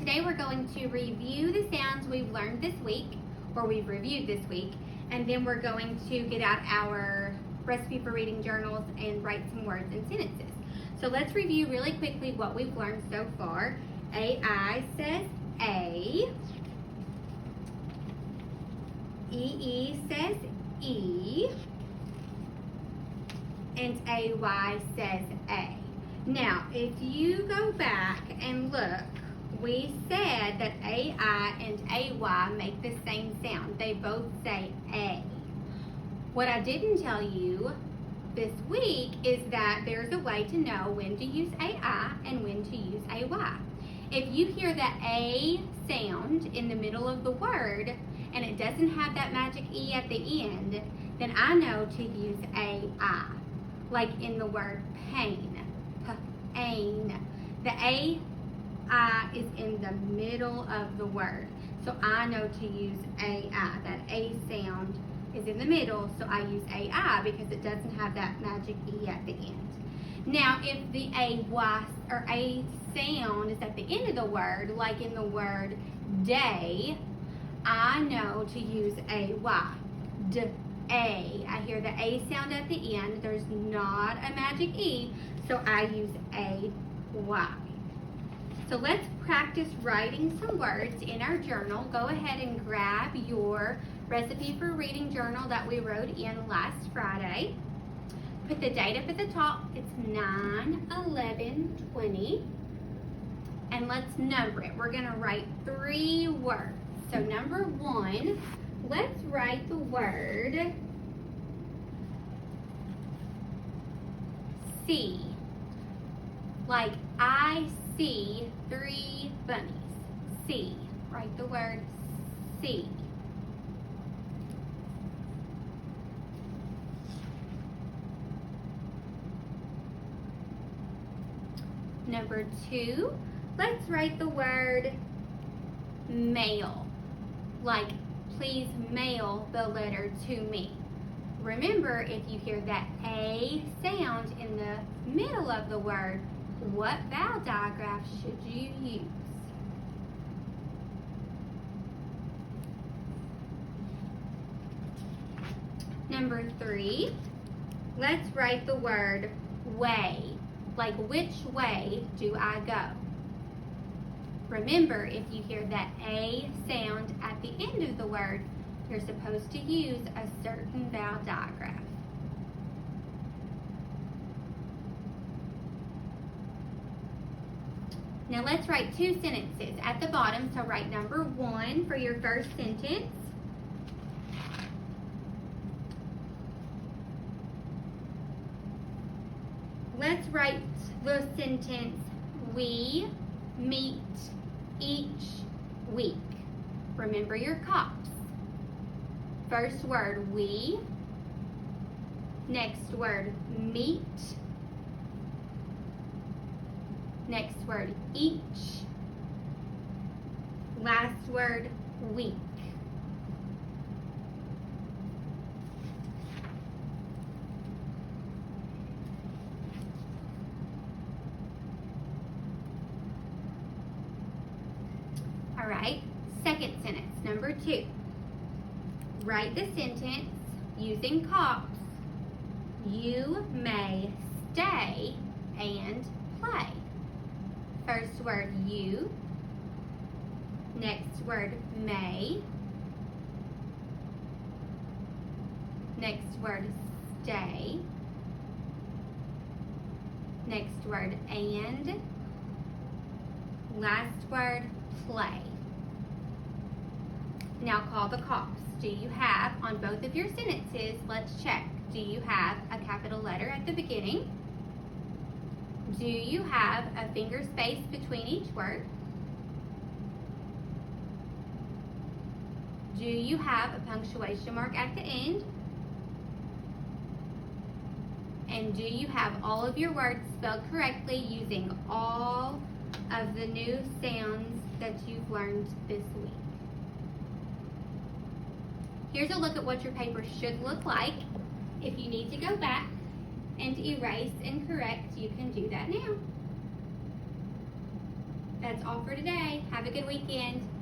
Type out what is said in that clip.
today we're going to review the sounds we've learned this week, or we've reviewed this week, and then we're going to get out our recipe for reading journals and write some words and sentences. So let's review really quickly what we've learned so far. AI says A. EE says E. And AY says A. Now, if you go back and look, we said that AI and AY make the same sound. They both say A. What I didn't tell you this week is that there's a way to know when to use AI and when to use AY. If you hear the A sound in the middle of the word and it doesn't have that magic E at the end, then I know to use AI. Like in the word pain, pain. The AI is in the middle of the word, so I know to use AI. That A sound is in the middle, so I use AI because it doesn't have that magic E at the end. Now, if the AY or A sound is at the end of the word, like in the word day, I know to use AY. A. I hear the A sound at the end. There's not a magic E, so I use AY. So let's practice writing some words in our journal. Go ahead and grab your recipe for reading journal that we wrote in last Friday. Put the date up at the top. It's 9/11/20. And let's number it. We're going to write 3 words. So number 1, let's write the word see. Like I see 3 bunnies. See. Write the word see. Number 2, let's write the word mail. Like, please mail the letter to me. Remember, if you hear that A sound in the middle of the word, what vowel digraph should you use? Number 3, let's write the word way. Like, which way do I go? Remember, if you hear that A sound at the end of the word, you're supposed to use a certain vowel digraph. Now let's write 2 sentences at the bottom. So write number 1 for your first sentence. Let's write the sentence, we meet each week. Remember your cops. First word, we. Next word, meet. Next word, each. Last word, week. All right, second sentence, number 2. Write the sentence using cops. You may stay and play. First word, you. Next word, may. Next word, stay. Next word, and. Last word, play. Now call the cops. Do you have, on both of your sentences, let's check. Do you have a capital letter at the beginning? Do you have a finger space between each word? Do you have a punctuation mark at the end? And do you have all of your words spelled correctly using all of the new sounds that you've learned this week? Here's a look at what your paper should look like. If you need to go back and erase and correct, you can do that now. That's all for today. Have a a good weekend.